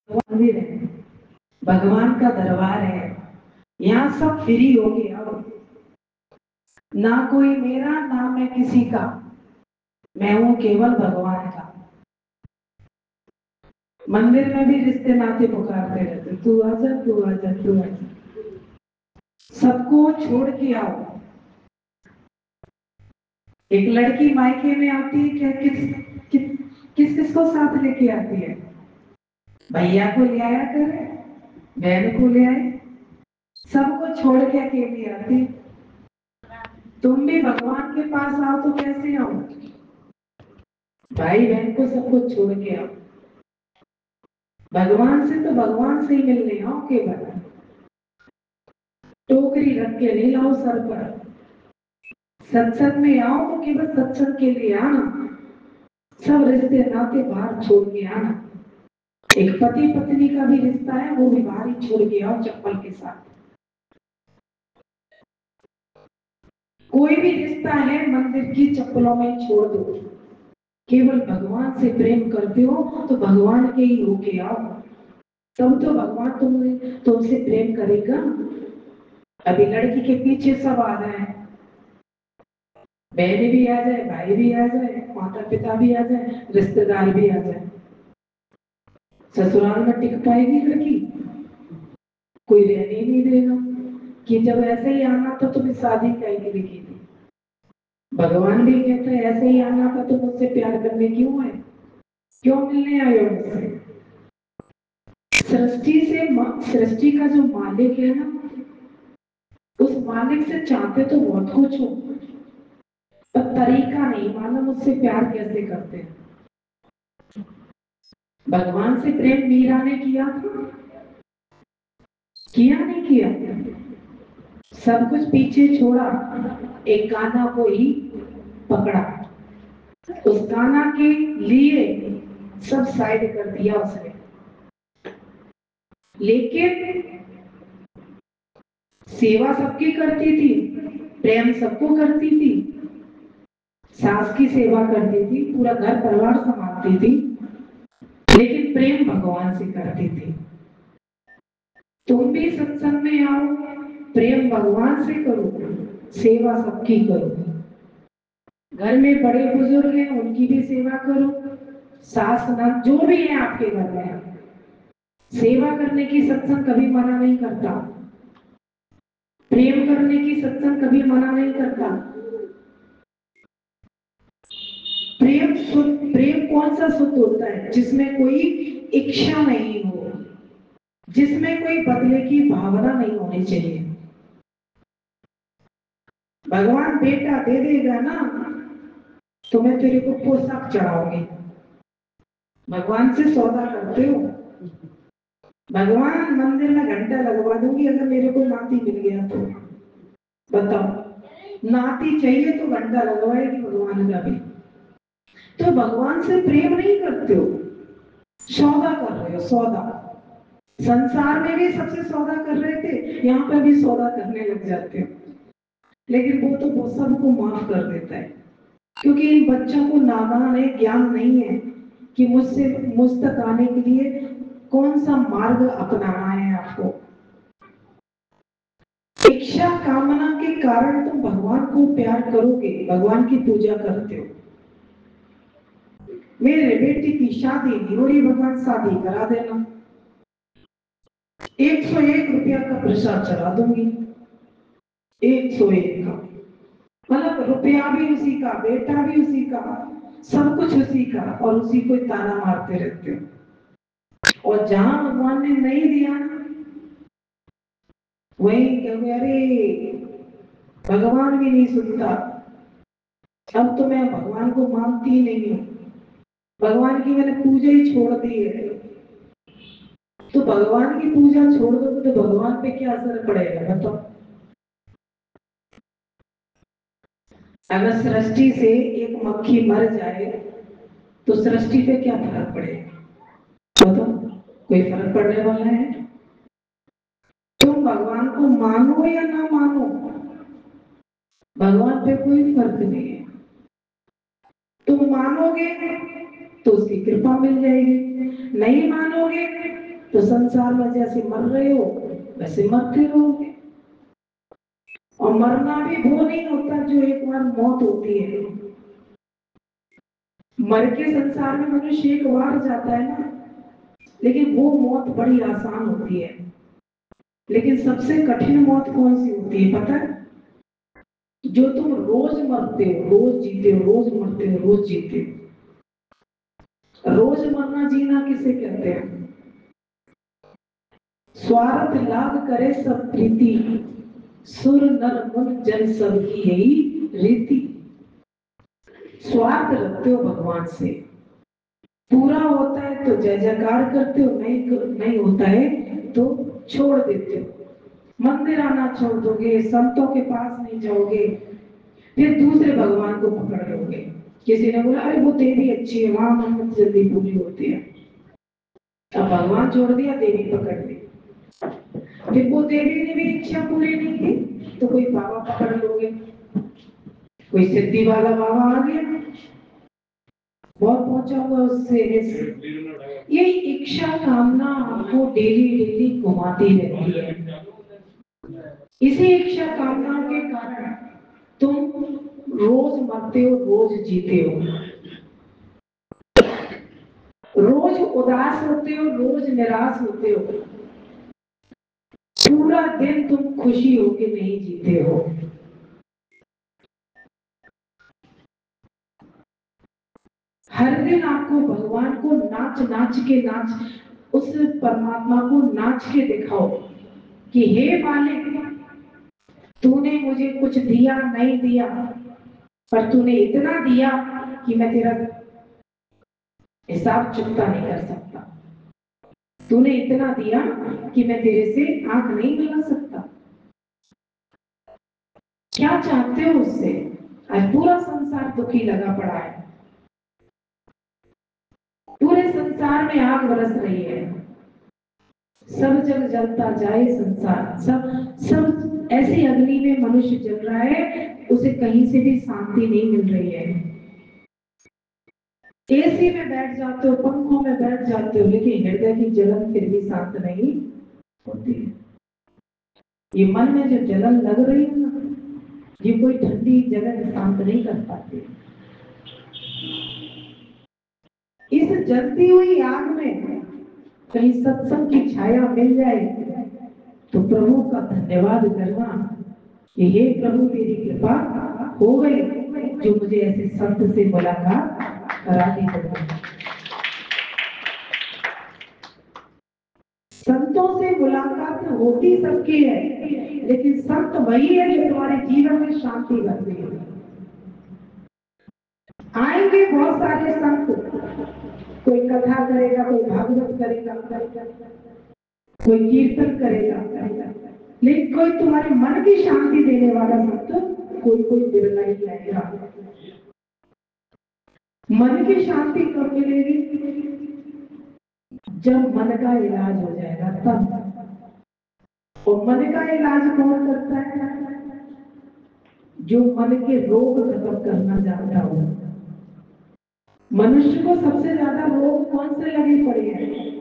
मंदिर है, भगवान का दरबार है, यहाँ सब फ्री हो गया। ना कोई मेरा ना मैं किसी का, मैं हूं केवल भगवान का। मंदिर में भी रिश्ते नाते पुकारते रहते, तू आजा तू आजा तू आजा। सबको छोड़ के आओ। एक लड़की मायके में आती है क्या, किस किस को साथ लेके आती है? भैया को ले आया करे, बहन को ले आए, सबको छोड़ के अकेली आती। तुम भी भगवान के पास आओ तो कैसे आओ? भाई बहन को सबको छोड़ के आओ। भगवान से तो भगवान से ही मिलने आओ केवल। टोकरी रख के नहीं लाओ सर पर। सत्संग में आओ तो केवल सत्संग के लिए आना। सब रिश्ते नाते बाहर छोड़ के आना। एक पति पत्नी का भी रिश्ता है, वो भी बाहर ही छोड़ के आओ चप्पल के साथ। कोई भी रिश्ता है मंदिर की चप्पलों में छोड़ दो। केवल भगवान से प्रेम करते हो तो भगवान के ही होके आओ, तब तो भगवान तुमसे प्रेम करेगा। अभी लड़की के पीछे सब आ रहे हैं, बहन भी आ जाए, भाई भी आ जाए, माता पिता भी आ जाए, रिश्तेदार भी आ जाए। ससुराल में टिक पाएगी लड़की? कोई रहने ही नहीं देगा कि जब ऐसे ही आना था तुम्हें शादी काहे के लिए की थी। भगवान भी कहते हैं ऐसे ही आना था तो मुझसे प्यार करने क्यों आए, क्यों मिलने आए हो मुझसे? सृष्टि का जो मालिक है ना, उस मालिक से चाहते तो बहुत कुछ हो, पर तरीका नहीं मालूम मुझसे प्यार कैसे करते हैं। भगवान से प्रेम मीरा ने किया था, किया नहीं किया? सब कुछ पीछे छोड़ा, एक कान्हा को ही पकड़ा। उस कान्हा के लिए सब साइड कर दिया उसने। लेकिन सेवा सबकी करती थी, प्रेम सबको करती थी। सास की सेवा करती थी, पूरा घर परिवार संभालती थी, लेकिन प्रेम भगवान से करती थी। तुम भी सत्संग में आओ, प्रेम भगवान से करो, सेवा सबकी करो। घर में बड़े बुजुर्ग हैं उनकी भी सेवा करो, सास ननद जो भी है आपके घर में, सेवा करने की सत्संग कभी मना नहीं करता। प्रेम करने की सत्संग कभी मना नहीं करता। प्रेम कौन सा सुख होता है? जिसमें कोई इच्छा नहीं हो, जिसमें कोई बदले की भावना नहीं होनी चाहिए। भगवान बेटा दे देगा ना तो मैं तेरे को पोशाक चढ़ाऊंगी। भगवान से सौदा करते हो? भगवान मंदिर में घंटा लगवा दूंगी अगर मेरे को नाती मिल गया तो। बताओ, नाती चाहिए तो घंटा लगवाएगी भगवान का भी। तो भगवान से प्रेम नहीं करते हो, सौदा कर रहे हो, सौदा। संसार में भी सबसे सौदा कर रहे थे, यहाँ पे भी सौदा करने लग जाते हो। लेकिन वो तो वो सबको माफ कर देता है, क्योंकि इन बच्चों को नादान है, ज्ञान नहीं है कि मुझसे मुझ तक आने के लिए कौन सा मार्ग अपनाना है आपको। इच्छा कामना के कारण तुम भगवान को प्यार करोगे, भगवान की पूजा करते हो। मेरे बेटी की शादी नहीं हो रही, भगवान शादी करा देना, 101 रुपया का प्रसाद चढ़ा दूंगी, 101 का। मतलब रुपया भी उसी का, बेटा भी उसी का, सब कुछ उसी का, और उसी को ताना मारते रहते हो। और जहां भगवान ने नहीं दिया वही कहोगे अरे भगवान भी नहीं सुनता, अब तो मैं भगवान को मानती ही नहीं हूँ, भगवान की मैंने पूजा ही छोड़ दी है। तो भगवान की पूजा छोड़ दो तो भगवान पे क्या असर पड़ेगा बताओ? अगर सृष्टि से एक मक्खी मर जाए तो सृष्टि पे क्या फर्क पड़ेगा बताओ? कोई फर्क पड़ने वाला है? तुम भगवान को मानो या ना मानो, भगवान पे कोई फर्क नहीं है। तुम मानोगे तो उसकी कृपा मिल जाएगी, नहीं मानोगे तो संसार में जैसे मर रहे हो वैसे मरते रहोगे। और मरना भी वो नहीं होता जो एक बार मौत होती है। मर के संसार में मनुष्य एक बार जाता है ना, लेकिन वो मौत बड़ी आसान होती है। लेकिन सबसे कठिन मौत कौन सी होती है पता है? जो तुम रोज मरते हो, रोज जीते हो, रोज मरते हो, रोज जीते हो। रोज मरना जीना किसे कहते हैं? स्वार्थ लाभ करे सब प्रीति, सुर नर मुन जन सब की यही रीति। स्वार्थ रखते हो भगवान से, पूरा होता है तो जय जयकार करते हो, नहीं होता है तो छोड़ देते हो। मंदिर आना छोड़ दोगे, संतों के पास नहीं जाओगे, फिर दूसरे भगवान को पकड़ लोगे। किसी ने बोला अरे वो देवी अच्छी है, वहां मन्नत जल्दी पूरी होती है। अब भगवान छोड़ दिया, देवी पकड़ ली। फिर वो देवी ने भी इच्छा पूरी नहीं की तो कोई बाबा पकड़ लोगे, कोई सिद्धि वाला बाबा आ गया, बहुत पहुंचा हुआ उससे। ये इच्छा कामना आपको डेली डेली घुमाती रहती है। इसी इच्छा कामना के कारण तुम रोज मरते हो, रोज जीते हो, रोज उदास होते हो, रोज निराश होते हो, पूरा दिन तुम खुशी होके नहीं जीते हो। हर दिन आपको भगवान को नाच नाच के उस परमात्मा को नाच के दिखाओ कि हे मालिक, तूने मुझे कुछ दिया नहीं दिया, पर तूने इतना दिया कि मैं तेरा हिसाब चुकता नहीं कर सकता। तूने इतना दिया कि मैं तेरे से आंख नहीं मिला सकता। क्या चाहते हो उससे? आज पूरा संसार दुखी लगा पड़ा है, पूरे संसार में आग बरस रही है, सब जग जलता जाए संसार, सब सब ऐसी अग्नि में मनुष्य जल रहा है, उसे कहीं से भी शांति नहीं मिल रही है। एसी में बैठ जाते हो, पंखों में बैठ जाते हो, लेकिन हृदय की जलन फिर भी शांत नहीं होती है। ये मन में जो जलन लग रही है ना, ये कोई ठंडी जगह शांत नहीं कर पाती। इस जलती हुई आग में कहीं सत्संग की छाया मिल जाए तो प्रभु का धन्यवाद करना कि हे प्रभु तेरी कृपा हो गई जो मुझे ऐसे संत से मुलाकात करा दी। संतों से मुलाकात होती सबकी है, लेकिन संत वही है जो तुम्हारे जीवन में शांति भरती है। आएंगे बहुत सारे संत, कोई कथा करेगा, कोई भागवत करेगा, कोई कीर्तन करेगा, लेकिन कोई तुम्हारे मन की शांति देने वाला संत कोई बिरला ही आएगा। मन की शांति कब मिलेगी? जब मन का इलाज हो जाएगा तब। और मन का इलाज कौन करता है? जो मन के रोग खत्म करना चाहता हो। मनुष्य को सबसे ज्यादा रोग कौन से लगे पड़े हैं?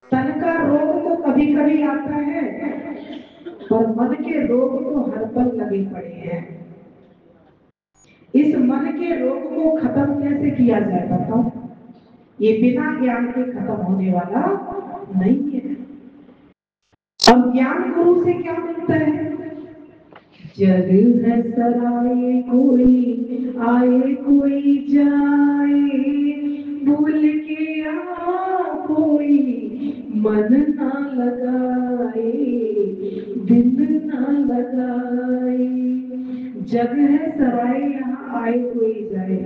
तन का रोग तो कभी कभी आता है, और मन के रोग तो हर पल लगे पड़े हैं। इस मन के रोग को खत्म कैसे किया जाए बताओ? ये बिना ज्ञान के खत्म होने वाला नहीं है। अब ज्ञान गुरु से क्या मिलता है? जग है सराय कोई आए कोई जाए, भूल के आ कोई मन ना लगाए, दिल ना लगाए। जग है सराय, यहाँ आए कोई जाए,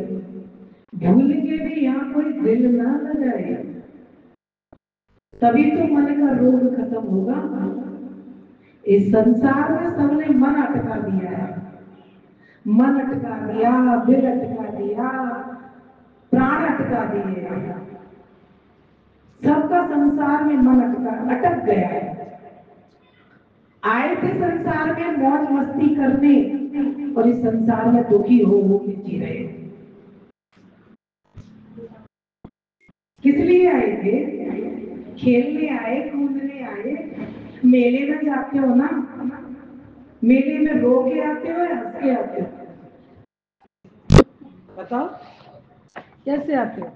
भूल के भी यहाँ कोई दिल ना लगाए, तभी तो मन का रोग खत्म होगा। इस संसार में सबने मन अटका दिया है, मन अटका दिया, दिल अटका दिया, प्राण अटका दिए। सबका संसार में मन अटक गया है। आए थे संसार में मौज मस्ती करने, और इस संसार में दुखी हो के जी रहे। किस लिए इसलिए आए थे, खेलने आए, कूदने आए। मेले में जाते हो ना, मेले में रो के आते हो या हंस के आते हो? बताओ कैसे आते हो?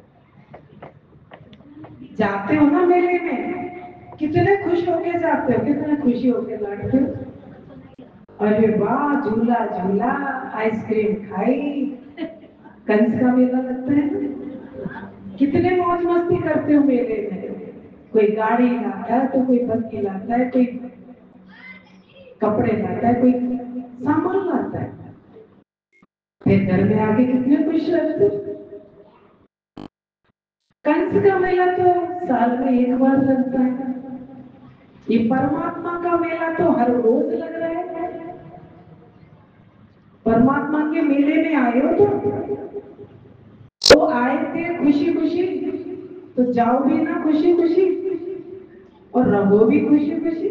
जाते हो ना मेले में, कितने खुश होके जाते हो, कितने खुशी होके जाते हो। अरे वाह, झूला झूला, आइसक्रीम खाई। कंस का मेला लगता है ना, कितने मौज मस्ती करते हो मेले में। कोई गाड़ी लाता है तो कोई बत्ती लाता है, कोई कपड़े लाता है, कोई सामान लाता है। फिर घर में आके कितने खुश रहते हो। कंस का मेला तो साल में एक बार लगता है, ये परमात्मा का मेला तो हर रोज लग रहा है। परमात्मा के मेले में आए हो तो आए थे खुशी खुशी, तो जाओ भी ना खुशी खुशी और रहो भी खुशी खुशी।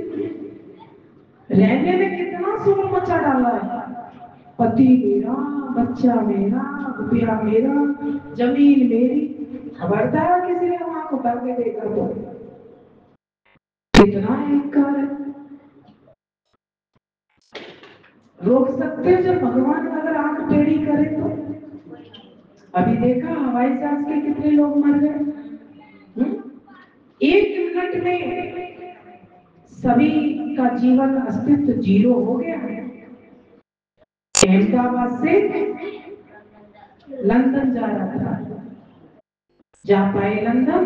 रहने में कितना शोर मचा डाला है। पति मेरा, बच्चा मेरा, रुपया मेरा, जमीन मेरी। खबरदार किसी ने वहां को करके देखा तो कितना अहंकार है। रोक सकते हो जब भगवान अगर आंख टेढ़ी करे तो? अभी देखा हवाई जहाज के कितने लोग मर गए। एक मिनट में सभी का जीवन अस्तित्व जीरो हो गया है। अहमदाबाद से लंदन जा रहा था, जा पाए लंदन।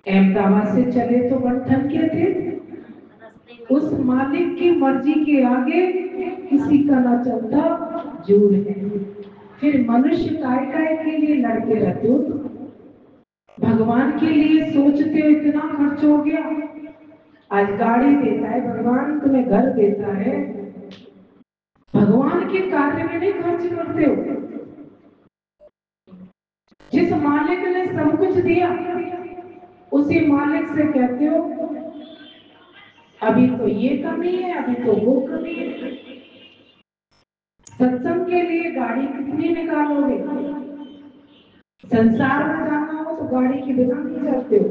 अहमदाबाद से चले तो बंठन के थे, उस मालिक की मर्जी के आगे किसी का ना चलता जोर है। फिर मनुष्य काय के लिए लड़ते रहते हो, भगवान के लिए सोचते हो इतना खर्च हो गया। आज गाड़ी देता है भगवान, तुम्हें घर देता है, भगवान के कार्य में नहीं खर्च करते हो। जिस मालिक ने सब कुछ दिया उसी मालिक से कहते हो अभी तो ये कमी है, अभी तो वो कमी है। सत्संग के लिए गाड़ी कितनी निकालोगे? संसार में जाना हो तो गाड़ी के बिना नहीं जाते हो।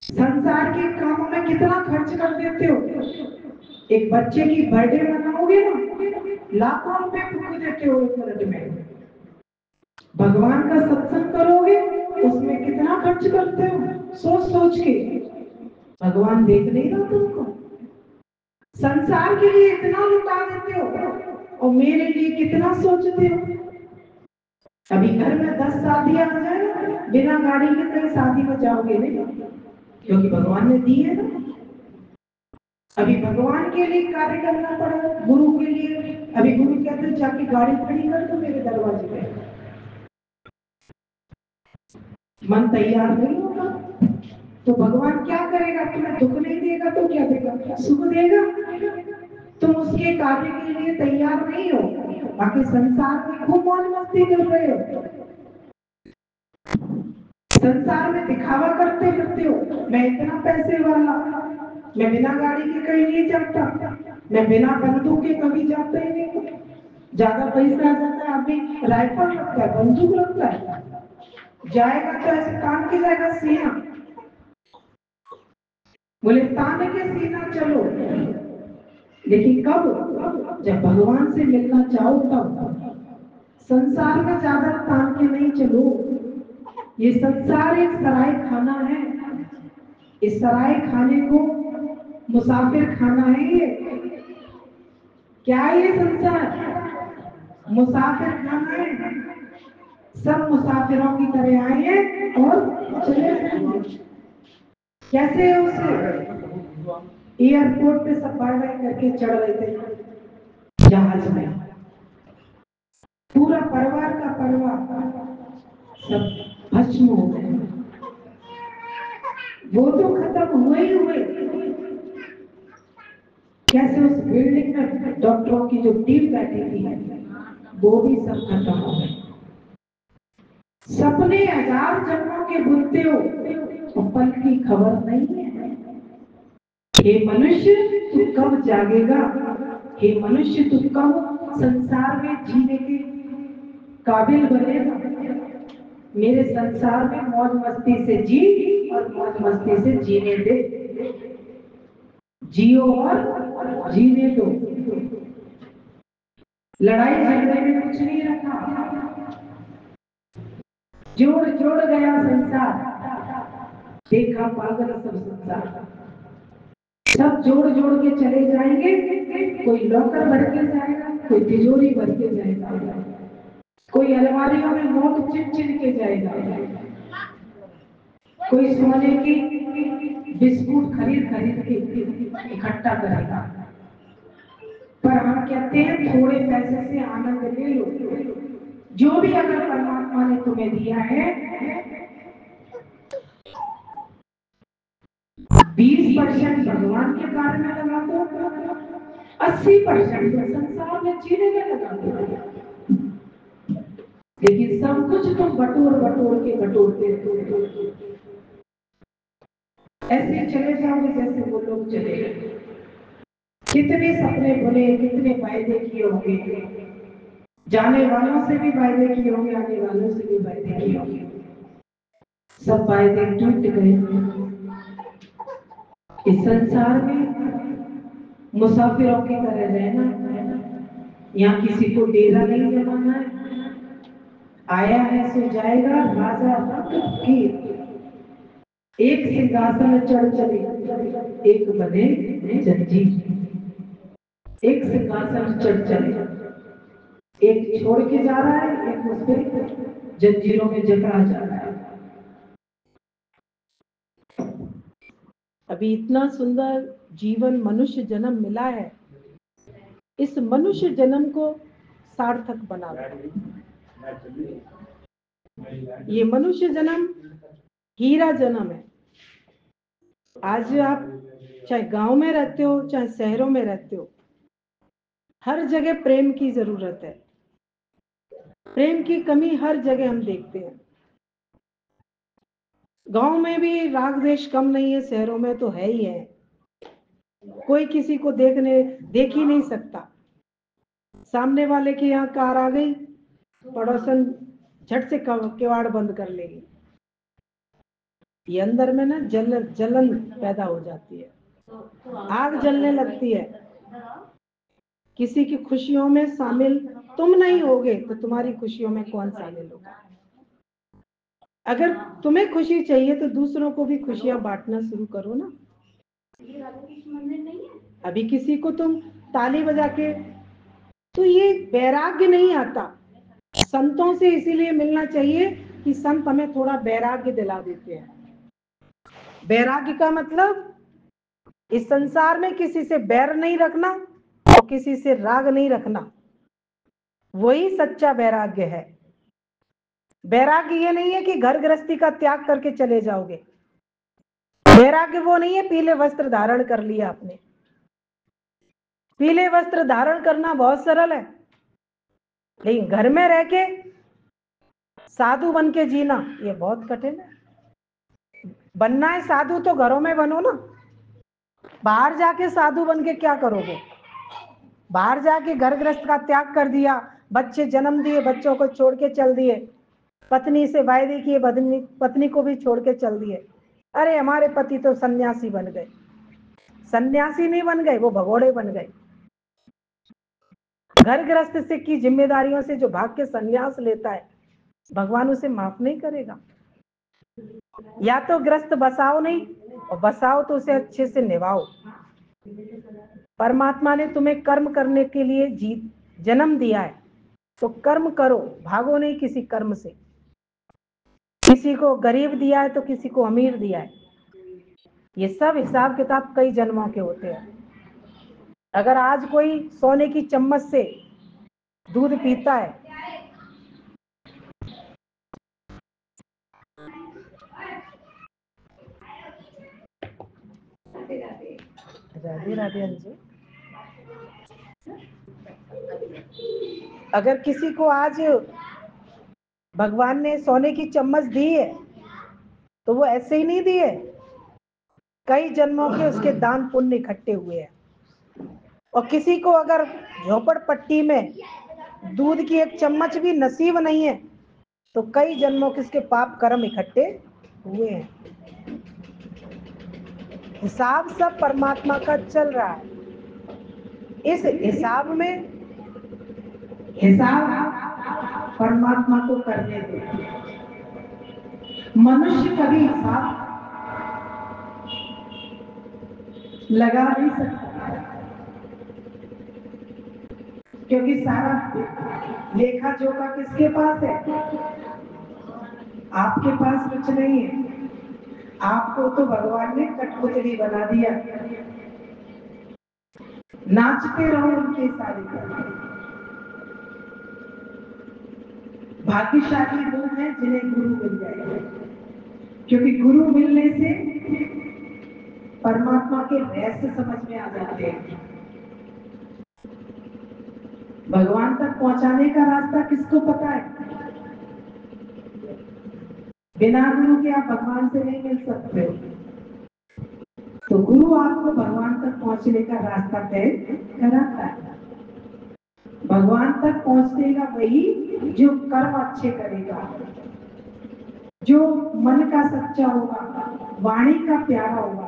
संसार के कामों में कितना खर्च कर देते हो। एक बच्चे की बर्थडे मनाओगे ना, लाखों रुपए फूक देते हो एक मिनट में। भगवान का सत्संग करोगे उसमें कितना खर्च करते हो सोच सोच के। भगवान देख नहीं रहा तुमको। संसार के लिए इतना लुटा देते हो और मेरे लिए कितना सोचते हो। अभी घर में 10 शादियां आ जाए, बिना गाड़ी के कहीं शादी में जाओगे नहीं, क्योंकि भगवान ने दी है ना। अभी भगवान के लिए कार्य करना पड़ा, गुरु के लिए। अभी गुरु कहते जाके गाड़ी खड़ी कर दो मेरे दरवाजे पे, मन तैयार नहीं होगा तो भगवान क्या करेगा? तुम्हें दुख नहीं देगा तो क्या देगा? सुख देगा। तुम उसके कार्य के लिए तैयार नहीं हो, बाकी संसार में खूब मौज मस्ती कर रहे हो। संसार में दिखावा करते फिरते हो, मैं इतना पैसे वाला, मैं बिना गाड़ी के कहीं नहीं जाता, मैं बिना बंदूक के कभी जाता ही नहीं। ज्यादा पैसा आ जाता है, आदमी राइफल रखता है, बंदूक रखता है, जाएगा तो ऐसे कान के जाएगा सीना, बोले ताने के सीना चलो। लेकिन कब? जब भगवान से मिलना चाहो तब। संसार में ज्यादा तान के नहीं चलो। ये संसार एक सराय खाना है, इस सराय खाने को मुसाफिर खाना है। ये क्या है? ये संसार मुसाफिर खाना है। सब मुसाफिरों की तरह आए हैं और चले जाएंगे। कैसे उसे एयरपोर्ट पे सब बाय बाय करके चढ़ रहे थे जहाज में, पूरा परिवार का परिवार सब भस्म हो गए। वो तो खत्म हुए ही हुए। कैसे उस बिल्डिंग में डॉक्टरों की जो टीम बैठी थी वो भी सब खत्म हो गए। सपने 1000 जन्मों के बुनते हो तो पल की खबर नहीं है। हे मनुष्य तू कब जागेगा? हे मनुष्य तू कब संसार में जीने के काबिल बनेगा? मेरे संसार में मौज मस्ती से जी और मौज मस्ती से जीने दे, जियो और जीने दो। लड़ाई झगड़े में कुछ नहीं रखा, जोड़ जोड़ गया संसार, देखा पागल सब संसार। सब जोड़ जोड़ के चले जाएंगे, कोई लॉकर भर के जाएगा, कोई तिजोरी भर के जाएगा, कोई अलमारियों में नोट चिन चिन के जाएगा, कोई सोने की बिस्कुट खरीद खरीद के इकट्ठा करेगा। पर हम कहते हैं थोड़े पैसे से आनंद ले लो। जो भी अगर परमात्मा ने तुम्हें दिया है, 20% भगवान के कार्य में लगा दो, 80% संसार में जीने में लगा दो। लेकिन सब कुछ तुम बटोर बटोर के बटोरते ऐसे चले जाओगे जैसे वो लोग चले गए। कितने सपने बुने, कितने वायदे किए होंगे, जाने वालों से भी वायदे किए होंगे, आने वालों से भी वायदे किए होंगे, सब वायदे टूट गए। इस संसार में मुसाफिरों की तरह रहना, यहाँ किसी को डेरा नहीं जमाना है। आया है सो जाएगा, राजा रंग की एक सिंहासन चढ़ चले, एक बने जंजीर। एक सिंहासन चढ़ चले, एक छोड़ के जा रहा है, एक उस पर जंजीरों में जकड़ा जा रहा है। अभी इतना सुंदर जीवन मनुष्य जन्म मिला है, इस मनुष्य जन्म को सार्थक बना दो। ये मनुष्य जन्म हीरा जन्म है। आज आप चाहे गांव में रहते हो, चाहे शहरों में रहते हो, हर जगह प्रेम की जरूरत है। प्रेम की कमी हर जगह हम देखते हैं। गांव में भी राग द्वेष कम नहीं है, शहरों में तो है ही है। कोई किसी को देख ही नहीं सकता। सामने वाले के यहाँ कार आ गई, पड़ोसन झट से किवाड़ बंद कर लेगी। ये अंदर में ना जलन पैदा हो जाती है, आग जलने लगती है। किसी की खुशियों में शामिल तुम नहीं होगे तो तुम्हारी खुशियों में कौन शामिल होगा? अगर तुम्हें खुशी चाहिए तो दूसरों को भी खुशियां बांटना शुरू करो ना। अभी किसी को तुम ताली बजा के, तो ये वैराग्य नहीं आता। संतों से इसीलिए मिलना चाहिए कि संत हमें थोड़ा वैराग्य दिला देते हैं। वैराग्य का मतलब इस संसार में किसी से बैर नहीं रखना और किसी से राग नहीं रखना, वही सच्चा वैराग्य है। वैराग्य ये नहीं है कि घर गृहस्थी का त्याग करके चले जाओगे। वैराग्य वो नहीं है पीले वस्त्र धारण कर लिया आपने। पीले वस्त्र धारण करना बहुत सरल है, लेकिन घर में रह के साधु बन के जीना ये बहुत कठिन है। बनना है साधु तो घरों में बनो ना। बाहर जाके साधु बन के क्या करोगे? बाहर जाके घर गृहस्थ का त्याग कर दिया, बच्चे जन्म दिए, बच्चों को छोड़ के चल दिए, पत्नी से वायदे किए, पत्नी को भी छोड़ के चल दिए। अरे हमारे पति तो सन्यासी बन गए। सन्यासी नहीं बन गए, वो भगोड़े बन गए। घर गृहस्थ से की जिम्मेदारियों से जो भाग के सन्यास लेता है, भगवान उसे माफ नहीं करेगा। या तो गृहस्थ बसाओ नहीं, और बसाओ तो उसे अच्छे से निभाओ। परमात्मा ने तुम्हें कर्म करने के लिए जन्म दिया है, तो कर्म करो, भागो नहीं किसी कर्म से। किसी को गरीब दिया है तो किसी को अमीर दिया है। ये सब हिसाब किताब कई जन्मों के होते हैं। अगर आज कोई सोने की चम्मच से दूध पीता है, राधे राधे जी, अगर किसी को आज भगवान ने सोने की चम्मच दी है तो वो ऐसे ही नहीं दी है, कई जन्मों के उसके दान पुण्य इकट्ठे हुए हैं। और किसी को अगर झोपड़पट्टी में दूध की एक चम्मच भी नसीब नहीं है, तो कई जन्मों के इसके पाप कर्म इकट्ठे हुए हैं। हिसाब सब परमात्मा का चल रहा है। इस हिसाब में हिसाब परमात्मा को करने दो। मनुष्य कभी हिसाब लगा नहीं सकता, क्योंकि सारा लेखा जोखा किसके पास है? आपके पास कुछ नहीं है। आपको तो भगवान ने कठपुतली बना दिया, नाचते रहो उनके सारे। भाग्यशाली लोग हैं जिन्हें गुरु मिल जाए, क्योंकि गुरु मिलने से परमात्मा के रहस्य समझ में आ जाते हैं। भगवान तक पहुंचाने का रास्ता किसको पता है? बिना गुरु के आप भगवान से नहीं मिल सकते। तो गुरु आपको भगवान तक पहुंचने का रास्ता तय कराता है। भगवान तक पहुंचेगा वही जो कर्म अच्छे करेगा, जो मन का सच्चा होगा, वाणी का प्यारा होगा,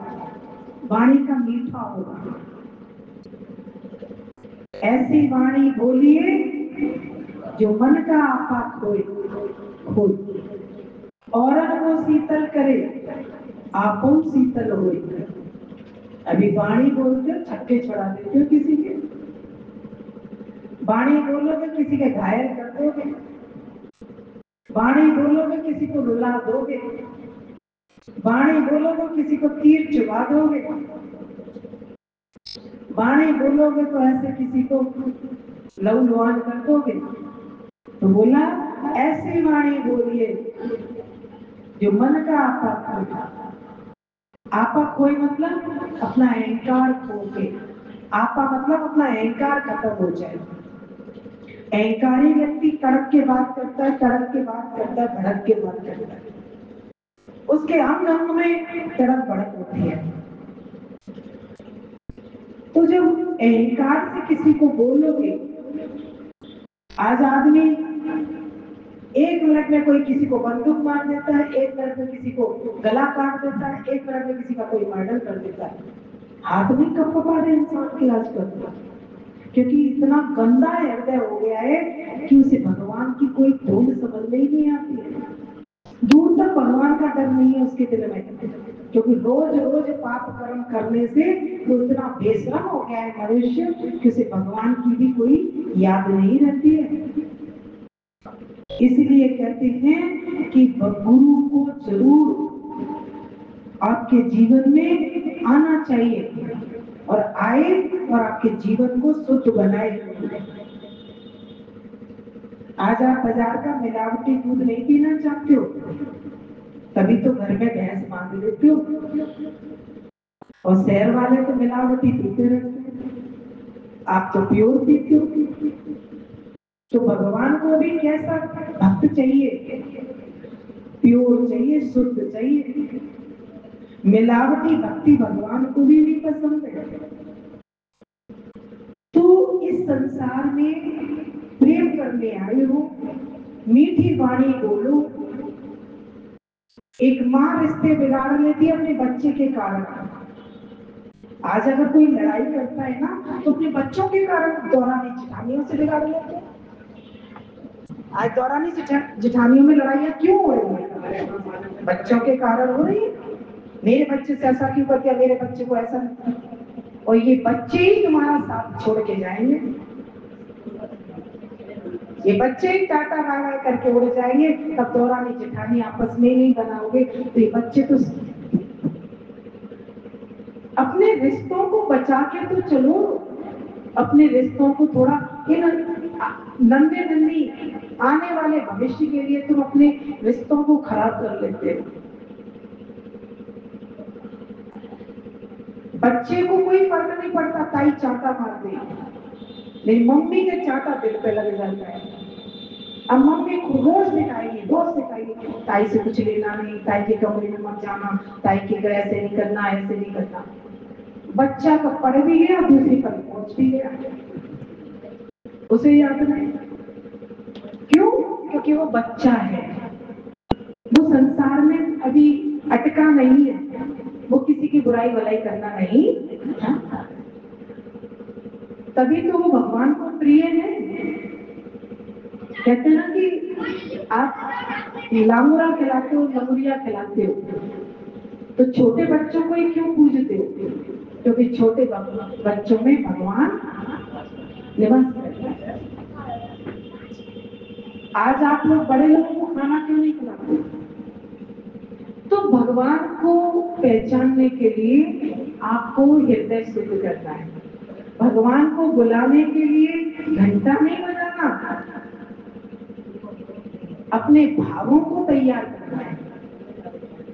वाणी का मीठा होगा। ऐसी वाणी बोलिए जो मन का आपा खोए, औरत को शीतल करे, आपो शीतल होए। अभी वाणी बोलते हो छक्के छुड़ा देते हो किसी के, वाणी बोलोगे किसी के घायल कर दोगे, वाणी बोलोगे किसी को रुला दोगे, वाणी बोलोगे किसी को तीर चुबा दोगे, वाणी बोलोगे तो ऐसे किसी को लहूलुहान कर दोगे। तो बोला ऐसी वाणी बोलिए जो मन का आपा खोए। आपा खोए मतलब अपना अहंकार खो के। आपा मतलब अपना अहंकार खत्म हो जाए। अहंकारी व्यक्ति कड़क के बात करता है, तड़क के बात करता है, भड़क के बात करता है। उसके अंग अंग में तड़क भड़क होती है। तो जब अहंकार से किसी को बोलोगे, आज आदमी 1 मिनट में कोई किसी को बंदूक मार देता है, 1 मिनट में किसी को गला काट देता है, 1 मिनट में किसी का कोई मर्डर कर देता है। हाथ भी कब कपा रहे इंसान के आजकल, क्योंकि इतना गंदा हृदय हो गया है कि उसे भगवान की कोई धूल समझ में ही नहीं आती है। दूर तक भगवान का डर नहीं है उसके दिल में, क्योंकि रोज रोज पाप कर्म करने से वो इतना बेशरम हो गया है मनुष्य कि उसे भगवान की भी कोई याद नहीं रहती है। इसलिए कहते हैं कि गुरु को जरूर आपके जीवन में आना चाहिए, और आए और आपके जीवन को शुद्ध बनाए। आज आप बाजार का मिलावटी दूध नहीं पीना चाहते हो, तभी तो घर में भैंस बांध लेते हो, और शहर वाले तो मिलावटी पीते रहते हैं, आप तो प्योर पीते हो। तो भगवान को भी कैसा भक्त चाहिए? प्योर चाहिए, शुद्ध चाहिए। मिलावटी भक्ति भगवान को भी नहीं पसंद है। तो इस संसार में प्रेम करने आए हो, मीठी वाणी बोलो। एक माँ रिश्ते बिगाड़ लेती है अपने बच्चे के कारण। आज अगर कोई लड़ाई करता है ना, तो अपने बच्चों के कारण दौरानी जेठानियों से बिगाड़ लेते हैं। आज दौरानी जेठानियों में लड़ाइयाँ क्यों हो रही है? बच्चों के कारण हो रही है। मेरे बच्चे से ऐसा क्यों कर दिया, मेरे बच्चे को ऐसा, और ये बच्चे ही तुम्हारा साथ छोड़ के जाएंगे। ये बच्चे ही टाटा बाय बाय करके उड़ जाएंगे, तब दौरानी जेठानी आपस में नहीं बनाओगे तो ये बच्चे तो अपने रिश्तों को बचा के तो चलो। अपने रिश्तों को थोड़ा नन्हे नन्ही आने वाले भविष्य के लिए तुम अपने रिश्तों को खराब कर लेते हो। बच्चे को कोई फर्क नहीं पड़ता ताई चाटा मार दे, लेकिन मम्मी के चाटा दिल पे लग जाता है। अब मम्मी को रोज सिखाएगी ताई से कुछ लेना नहीं, ताई के कमरे में मत जाना, ताई के घर ऐसे नहीं करना, ऐसे नहीं करना। बच्चा तो पढ़ भी गया, दूसरी पर पहुंच भी गया, उसे याद नहीं। क्यों? क्योंकि वो बच्चा है। संसार में अभी अटका नहीं है, वो किसी की बुराई भलाई करना नहीं चाहता, तभी तो वो भगवान को प्रिय है। कहते हैं ना कि आप लांगुरा खिलाते हो, लंगुरिया खिलाते हो, तो छोटे बच्चों को ही क्यों पूजते हो? क्योंकि छोटे बच्चों में भगवान निवास करता है। आज आप लोग बड़े लोगों को खाना क्यों नहीं खिलाते? तो भगवान को पहचानने के लिए आपको हृदय शुद्ध करना है। भगवान को बुलाने के लिए घंटा नहीं बजाना, अपने भावों को तैयार करना है।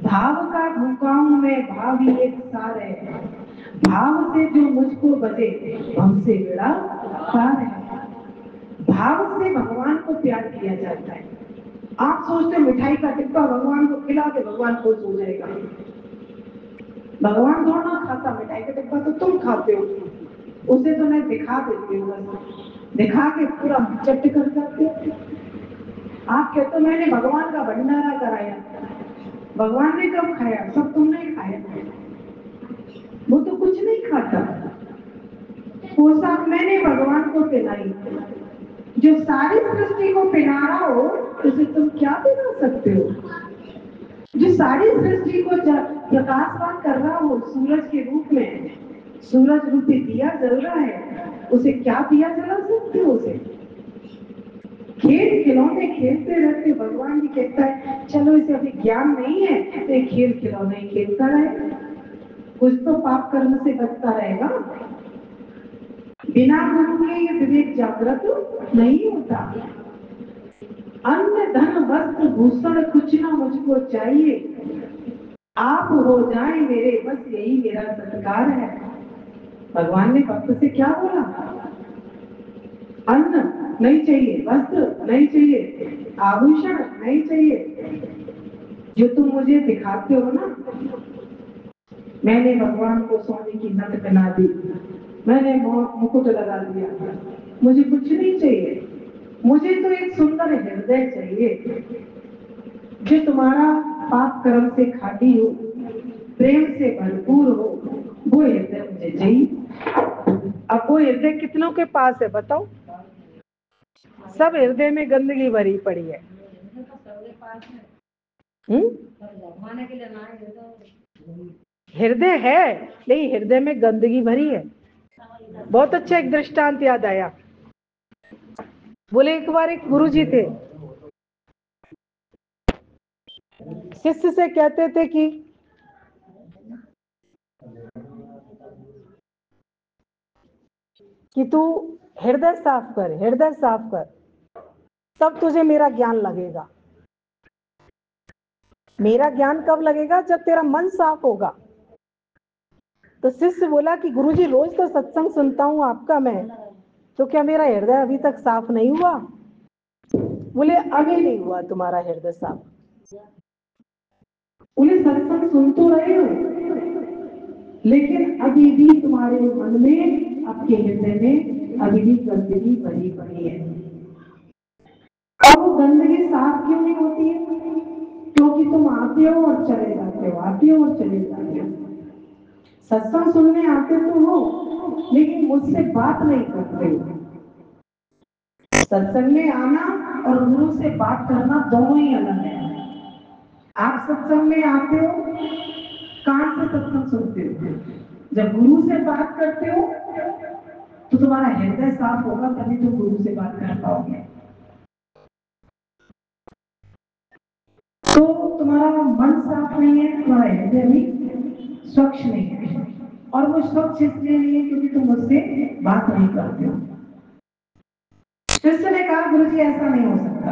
भाव का भूखाऊं मैं, भाव ही एक सार है, भाव से जो मुझको बजे हमसे बड़ा पार है। भाव से भगवान को प्यार किया जाता है। आप सोचते मिठाई का डिब्बा भगवान को खिला के भगवान खुश हो जाएगा। भगवान थोड़ा खाता मिठाई का डिब्बा, तो तुम खाते हो, उसे तो मैं दिखा देती हूँ, दिखा के पूरा चट कर जाते हो। आप कहते हो मैंने भगवान का भंडारा कराया, भगवान ने कब खाया? सब तुमने खाया, वो तो कुछ नहीं खाता। पोशाक मैंने भगवान को पहनाई, जो सारी सृष्टि को पहना रहा हो उसे तुम क्या पहना सकते हो? जो सारी सृष्टि को प्रकाशवान कर रहा हो सूरज के रूप में, सूरज रूपी दिया जल रहा है, उसे क्या दिया जला सकते हो? उसे खेल खिलौने खेलते रहते, भगवान भी कहता है चलो इसे अभी ज्ञान नहीं है तो खेल खिलौने खेलता रहे, कुछ तो पाप कर्म से बचता रहेगा। बिना गुरु के ये विवेक जागृत नहीं होता। अन्न धन वस्त्र भूषण कुछ ना मुझको चाहिए, आप हो जाए मेरे, बस यही मेरा सत्कार है। भगवान ने भक्त से क्या बोला? अन्न नहीं चाहिए, वस्त्र नहीं चाहिए, आभूषण नहीं चाहिए, जो तुम मुझे दिखाते हो ना, मैंने भगवान को सोने की नथ पहना दी, मैंने मुकुट लगा दिया, मुझे कुछ नहीं चाहिए। मुझे तो एक सुंदर हृदय चाहिए, जो तुम्हारा पाप कर्म से खाली हो, प्रेम से भरपूर हो, वो हृदय मुझे चाहिए। अब वो हृदय कितनों के पास है बताओ? सब हृदय में गंदगी भरी पड़ी है। हृदय है लेकिन हृदय में गंदगी भरी है। बहुत अच्छा एक दृष्टांत याद आया। बोले एक बार एक गुरुजी थे, शिष्य से कहते थे कि तू हृदय साफ कर, हृदय साफ कर, तब तुझे मेरा ज्ञान लगेगा। मेरा ज्ञान कब लगेगा? जब तेरा मन साफ होगा। तो शिष्य बोला कि गुरुजी रोज तो सत्संग सुनता हूं आपका मैं, तो क्या मेरा हृदय अभी तक साफ नहीं हुआ? बोले अभी नहीं हुआ तुम्हारा हृदय साफ। बोले सत्संग सुन तो रहे हो, लेकिन अभी भी तुम्हारे मन में, आपके हृदय में अभी भी गंदगी भरी पड़ी है। और वो गंदगी साफ क्यों नहीं होती है? क्योंकि तुम आते हो और चले जाते हो, आते हो और चले जाते हो। सत्संग सुनने आते तो हो, लेकिन मुझसे बात नहीं करते हो। सत्संग में आना और गुरु से बात करना दोनों ही अलग है। आप सत्संग में आते हो, कान से सत्संग सुनते हो, जब गुरु से बात करते हो तो तुम्हारा हृदय साफ होगा, तभी तुम गुरु से बात कर पाओगे। तो तुम्हारा मन साफ नहीं है, तुम्हारा हृदय भी स्वच्छ नहीं है, और वो स्वच्छ इसलिए नहीं है क्योंकि तुम मुझसे बात नहीं करते हो। शिष्य ने कहा गुरुजी ऐसा नहीं हो सकता,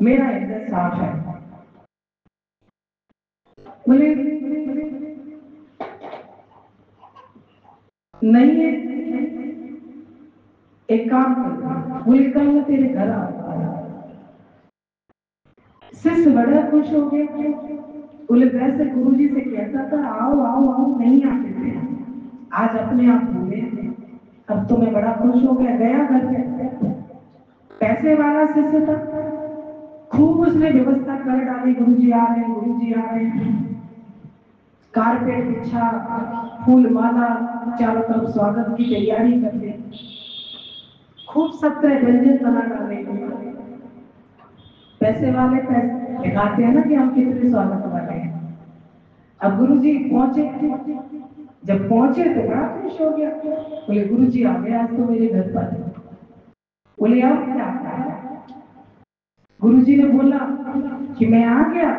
मेरा हृदय साफ है। बोले नहीं है, एक काम कर, बोले कल मैं तेरे घर आऊंगा। शिष्य बड़ा खुश हो गए। बोले वैसे गुरुजी से कहता था आओ आओ आओ, नहीं आते थे, आज अपने आप भूले, अब तो मैं बड़ा खुश हो गया। गया घर पे, पैसे वाला शिष्य था, खूब उसने व्यवस्था कर डाली, गुरुजी आ रहे हैं, गुरुजी आ रहे हैं, कारपेट बिछा, फूल माला, चारों तरफ स्वागत की तैयारी कर दी, खूब 17 व्यंजन बना डाले। पैसे वाले पैसे दिखाते हैं ना कि हम कितने स्वागत वाले हैं। अब गुरुजी पहुंचे, जब पहुंचे तो बड़ा खुश हो गया, बोले गुरुजी आ गए आज तो मेरे घर पर। बोले अब क्या? गुरुजी ने बोला कि मैं आ गया।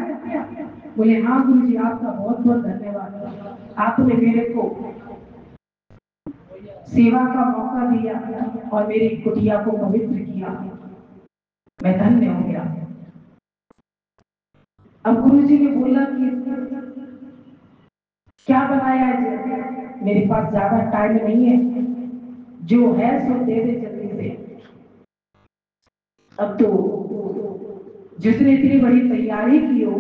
बोले हाँ गुरुजी, आपका बहुत बहुत धन्यवाद, आपने मेरे को सेवा का मौका दिया और मेरी कुटिया को पवित्र किया, मैं धन्य हो गया। अब गुरुजी ने बोला कि क्या बनाया है? मेरे पास ज्यादा टाइम नहीं है, जो है सो दे दे जल्दी से। अब तो जिसने इतनी बड़ी तैयारी की हो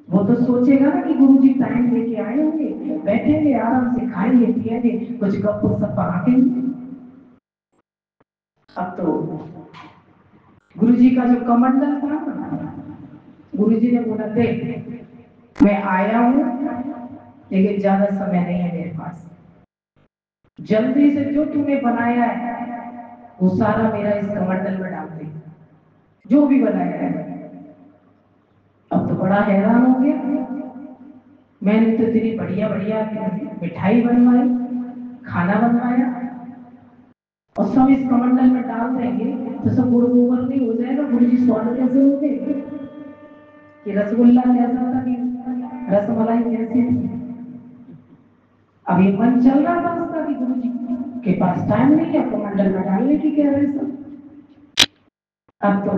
वो तो सोचेगा ना कि गुरुजी टाइम लेके आए होंगे, बैठेंगे आराम से, खाएंगे पिएंगे, कुछ गप्पो सब पढ़ाएंगे। अब तो गुरुजी का जो कमंडल था ना, गुरुजी ने बोला देख मैं आया हूं लेकिन ज्यादा समय नहीं है मेरे पास, जल्दी से जो तूने बनाया है वो सारा मेरा इस कमंडल में डाल दे, जो भी बनाया है। अब तो बड़ा हैरान हो गया, मैंने तो इतनी बढ़िया बढ़िया मिठाई बनवाई, खाना बनवाया और सब इस कमंडल में डाल देंगे तो सब गुड़ गोबर नहीं हो जाएगा? गुरुजी स्वाद कैसे हो गए कि रसगुल्ला कैसा था कि रसमलाई कैसी थी? अब ये मन चल रहा था उसका कि गुरुजी के पास टाइम नहीं है कमंडल में डालने की, कह रहे सब। अब तो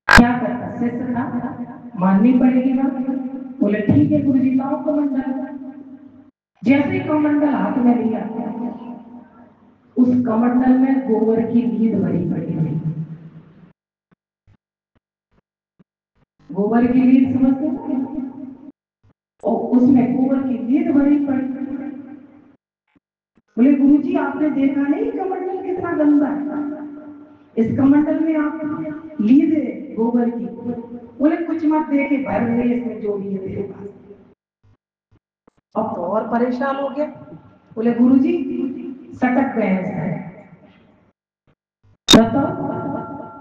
क्या करता, शिष्य था, माननी पड़ेगी बात। बोले ठीक है गुरुजी लाओ कमंडल। जैसे कमंडल हाथ में लिया, उस कमंडल में गोबर की नींद भरी पड़ी हुई। गोबर की नींद समझते हैं? और उसमें गोबर की नींद भरी पड़ी। बोले गुरुजी आपने देखा नहीं कमंडल कितना गंदा है, इस कमंडल में आप लीद है गोबर की। बोले कुछ मत देखे, भर ले इसमें जो भी है तेरे पास। अब तो और परेशान हो गया, बोले गुरुजी सटक गए हैं, बताओ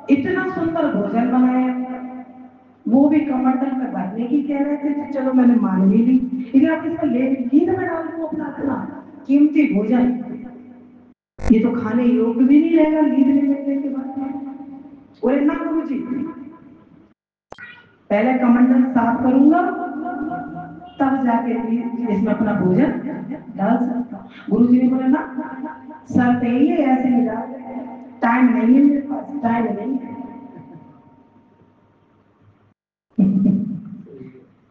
इतना सुंदर भोजन बनाया, वो भी कमंडल में भरने की कह रहे थे, तो चलो मैंने मान भी ली, लेकिन आप इसमें नींद में डाल दो अपना इतना कीमती भोजन, ये तो खाने योग्य भी नहीं रहेगा नींद में मिलने के बाद। बोले ना गुरुजी, पहले कमंडल साफ करूंगा तब जाके इसमें अपना भोजन डाल सकता हूँ। गुरुजी ने बोला ना शर्त यही है, ऐसे नहीं डाल, टाइम नहीं है मेरे पास, टाइम नहीं है,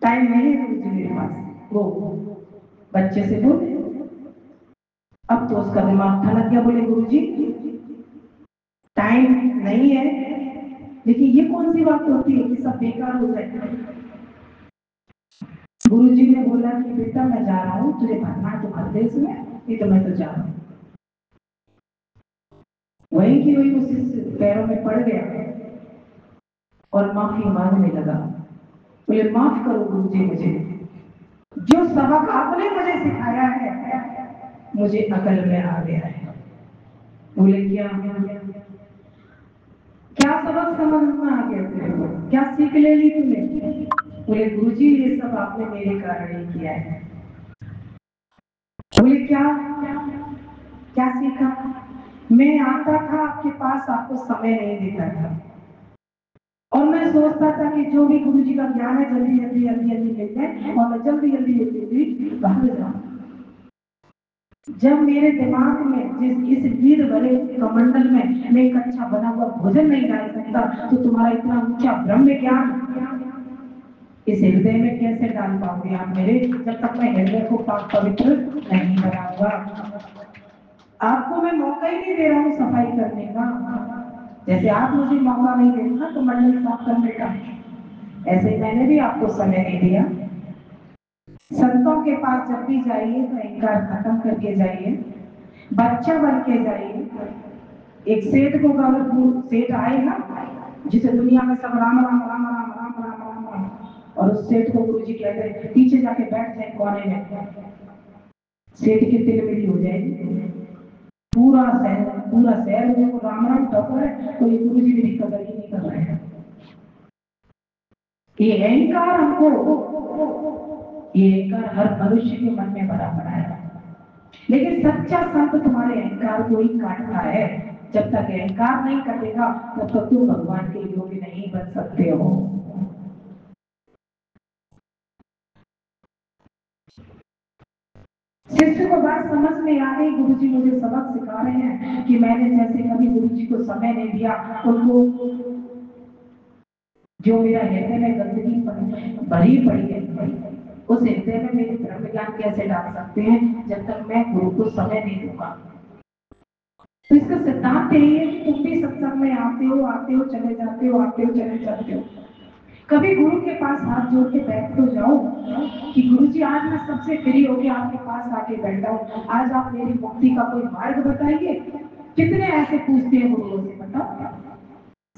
टाइम नहीं है गुरुजी मेरे पास। वो बच्चे से बोले। अब तो उसका दिमाग ठनक गया, बोले गुरुजी टाइम नहीं है, लेकिन ये कौन सी बात होती है कि सब बेकार हो जाए? गुरुजी ने बोला कि बेटा मैं जा रहा हूँ, तुझे भरना तो भर दे इसमें, नहीं तो मैं तो जा रहा हूँ। वही की वही उसी पैरों में पड़ गया और माफी मांगने लगा। बोले माफ करो गुरुजी, मुझे जो सबक आपने मुझे सिखाया है मुझे अकल में आ गया है। बोले क्या क्या सबक समझ में आ गया तेरे को, क्या सीख ले ली तूने? बोले गुरुजी ये सब आपने मेरे कारण ही किया है। बोले क्या क्या सीखा? मैं आता था आपके पास, आपको समय नहीं देता था और मैं सोचता था कि जो भी गुरुजी का ज्ञान है जल्दी जल्दी जल्दी जल्दी ले जाए और मैं जल्दी जल्दी जल्दी भाग जाऊं। जब मेरे दिमाग में इस नींद भरे कमंडल में मैं एक अच्छा बना हुआ भोजन नहीं डाल सकता, तो तुम्हारा इतना ऊंचा ब्रह्म ज्ञान इस हृदय में कैसे डाल पाओगे आप मेरे, जब तक मैं हृदय को पाक पवित्र नहीं बनाऊंगा। आपको मैं मौका ही नहीं दे रहा हूँ सफाई करने का, जैसे आप मुझे मौका नहीं दे रहे तो मंडल साफ करने का, ऐसे मैंने भी आपको समय नहीं दिया। संतों के पास जब भी जाइए तो अहंकार खत्म करके जाइए, बच्चा बन के जाइए। एक सेठ को अगर सेठ आए ना जिसे दुनिया में सब राम राम राम राम राम राम राम राम, और उस सेठ को गुरुजी कहते हैं पीछे जाके बैठ जाए कोने में, सेठ की तिलमिली हो जाएगी। पूरा शहर में वो राम राम ठोकर है, तो ये गुरुजी मेरी कदर ही नहीं कर रहे हैं। ये अहंकार हर मनुष्य के मन में भरा पड़ा है, लेकिन सच्चा संत तुम्हारे अहंकार को ही काटता है। जब तक अहंकार नहीं कटेगा तब तक तुम भगवान के योग्य नहीं बन सकते हो। शिष्य को बात समझ में आ गई, गुरुजी मुझे सबक सिखा रहे हैं कि मैंने जैसे कभी गुरुजी को समय नहीं दिया, उनको जो मेरा हृदय में गंदगी भरी पड़ी है, उस हृदय में मेरे ब्रह्म ज्ञान कैसे डाल सकते हैं जब तक मैं गुरु को समय नहीं दूंगा। तो इसका सिद्धांत यही है कि तुम भी सत्संग में आते हो चले जाते हो, आते हो चले जाते हो। कभी गुरु के पास हाथ जोड़ के बैठ तो जाओ कि गुरुजी आज मैं सबसे फ्री होके आपके पास आके बैठा हूँ, आज आप मेरी मुक्ति का कोई मार्ग बताइए। कितने ऐसे पूछते हैं गुरुओं से, बताओ।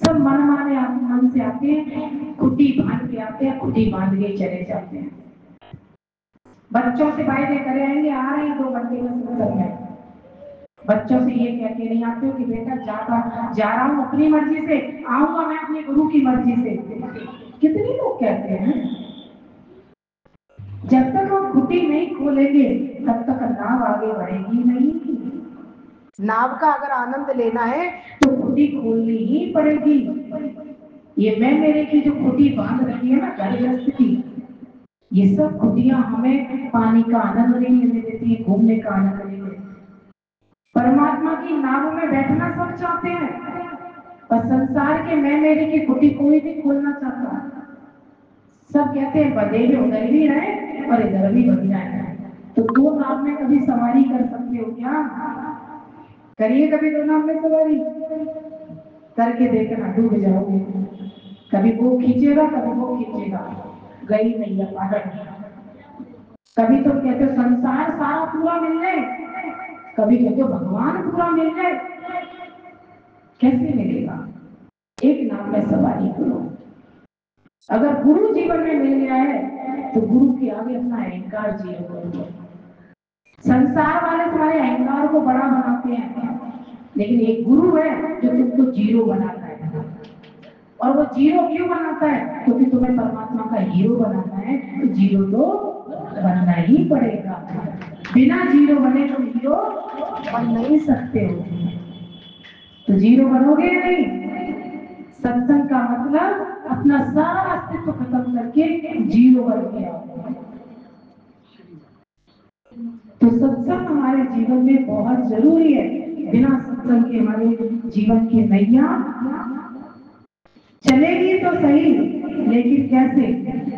सब मन से आते हैं, खुटी बांध के आते हैं, खुटी बांध के चले जाते हैं। बच्चों से वायदे करे आएंगे, आ रहे हैं 2 घंटे में सत्संग में, बच्चों से ये कह के नहीं आते हो कि बेटा जा रहा हूँ अपनी मर्जी से, आऊंगा मैं अपने गुरु की मर्जी से। कितने लोग कहते हैं। जब तक हम खुटी नहीं खोलेंगे तब तक नाव आगे बढ़ेगी नहीं। नाव का अगर आनंद लेना है तो खुटी खोलनी ही पड़ेगी। ये मैं मेरे की जो खुटी बांध रखी है ना घर गृहस्थ की, ये सब खुटियां हमें पानी का आनंद नहीं लेने देती है, घूमने का आनंद नहीं देती। परमात्मा की नाव में बैठना सब चाहते हैं, पर संसार के मैं मेरे की खुटी कोई नहीं खोलना चाहता। सब कहते हैं बधे में उधर भी रहे और इधर भी बधी रहे। तो 2 नाव में कभी सवारी कर सकते हो क्या? करिए कभी 2 नाव में सवारी करके देखना, डूब जाओगे। कभी वो खींचेगा, कभी वो खींचेगा, गई नहीं है पागल। कभी तो कहते संसार सारा पूरा मिल जाए, कभी कहते भगवान पूरा मिल जाए। कैसे मिलेगा? एक नाव में सवारी करो। अगर गुरु जीवन में मिल गया है तो गुरु के आगे अपना अहंकार जीरो करो। संसार वाले तुम्हारे अहंकार को बड़ा बनाते हैं, लेकिन एक गुरु है जो तुमको जीरो बनाता है। और वो जीरो क्यों बनाता है? क्योंकि तुम्हें परमात्मा का हीरो बनाना है, तो जीरो तो बनना ही पड़ेगा। बिना जीरो बने तुम हीरो बन नहीं सकते हो। तो जीरो बनोगे या नहीं? सत्संग का मतलब अपना सारा अस्तित्व खत्म करके जीरो बन के आओ। तो सत्संग हमारे जीवन में बहुत जरूरी है। बिना सत्संग के हमारे जीवन की नैया चलेगी तो सही, लेकिन कैसे?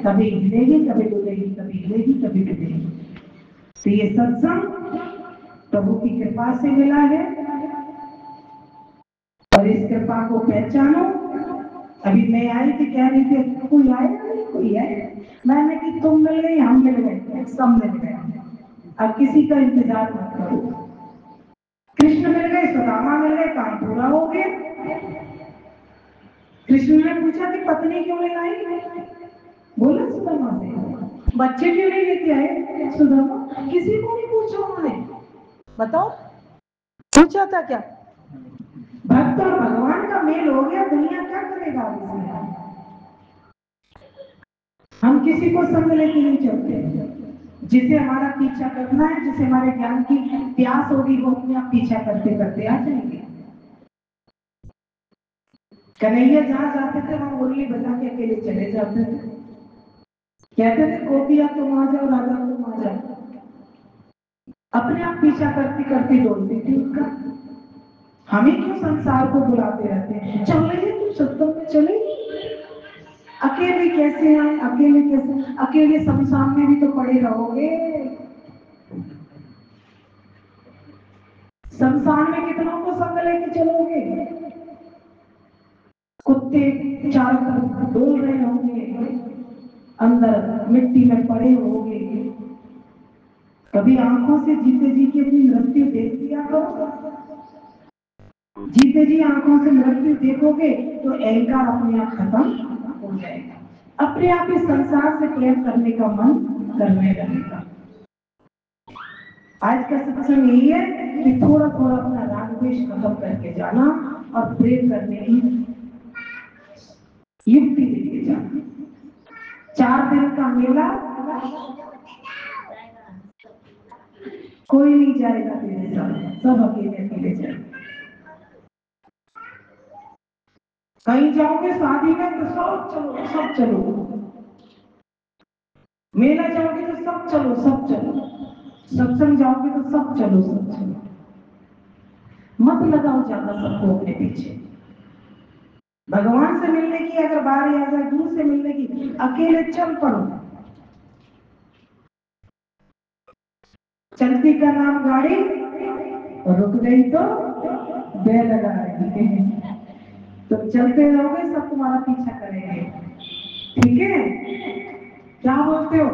कभी हिलेगी, कभी डुलेगी, कभी हिलेगी, कभी डुलेगी। तो ये सत्संग प्रभु की कृपा से मिला है, और इस कृपा को पहचानो। अभी मैं आई थी, कह रही थी कोई आए नहीं, कोई आए। मैंने कि तुम मिल गई, हम मिल गए, सब मिल गए। अब किसी का इंतजार मत करो। कृष्ण मिल गए, सुदामा मिल गए, काम पूरा हो गया। कृष्ण ने पूछा कि पत्नी क्यों ले आई? बोला सुदामा से। बच्चे क्यों नहीं लेके आए? सुदामा। किसी को नहीं पूछा उन्होंने। बताओ, पूछा था क्या? भक्त और भगवान का मेल हो गया, दुनिया क्या करेगा? हम किसी को संग लेके नहीं चलते। जिसे हमारा पीछा करना है, जिसे हमारे ज्ञान की प्यास होगी, वो अपने आप पीछा करते करते आ जाएंगे। कन्हैया जहाँ जाते थे वहां मुरली बजा के अकेले चले जाते थे। कहते थे गोपिया तुम आ जाओ, राजा तुम आ जाओ। अपने आप पीछा करती करती दौड़ती थी उनका। हमें क्यों संसार को बुलाते रहते हैं? चलिए तुम सत्संग में चले। अकेले कैसे आए? अकेले कैसे? अकेले शमशान में भी तो पड़े रहोगे। शमशान में कितनों को संग लेके चलोगे? कुत्ते चारों तरफ डोल रहे होंगे, अंदर मिट्टी में पड़े होंगे। कभी आंखों से जीते जी की अपनी मृत्यु देख लिया करो। जीते जी आंखों से मृत्यु देखोगे तो अहंकार अपने आप खत्म हो जाएगा, अपने आप इस संसार से प्रेम करने का मन करने लगेगा। आज का सत्संग यही है कि थोड़ा थोड़ा अपना राग द्वेष खत्म करके जाना और प्रेम करने की युक्ति लेके जाना। 4 दिन का मेला, कोई नहीं जाएगा तेरे साथ, सब अकेले अकेले जाएंगे। कहीं जाओगे शादी में तो सब चलो, सब चलो। मेला जाओगे तो सब चलो, सब चलो। सत्संग जाओगे तो सब चलो, सब चलो। मत लगाओ ज्यादा सबको अपने पीछे। भगवान से मिलने की अगर बारी आ जाए, दूर से मिलने की, अकेले चल पड़ो। चलती का नाम गाड़ी, रुक गई तो बैल लगा रही है। तो चलते रहोगे, सब तुम्हारा पीछा करेंगे। ठीक है, क्या बोलते हो?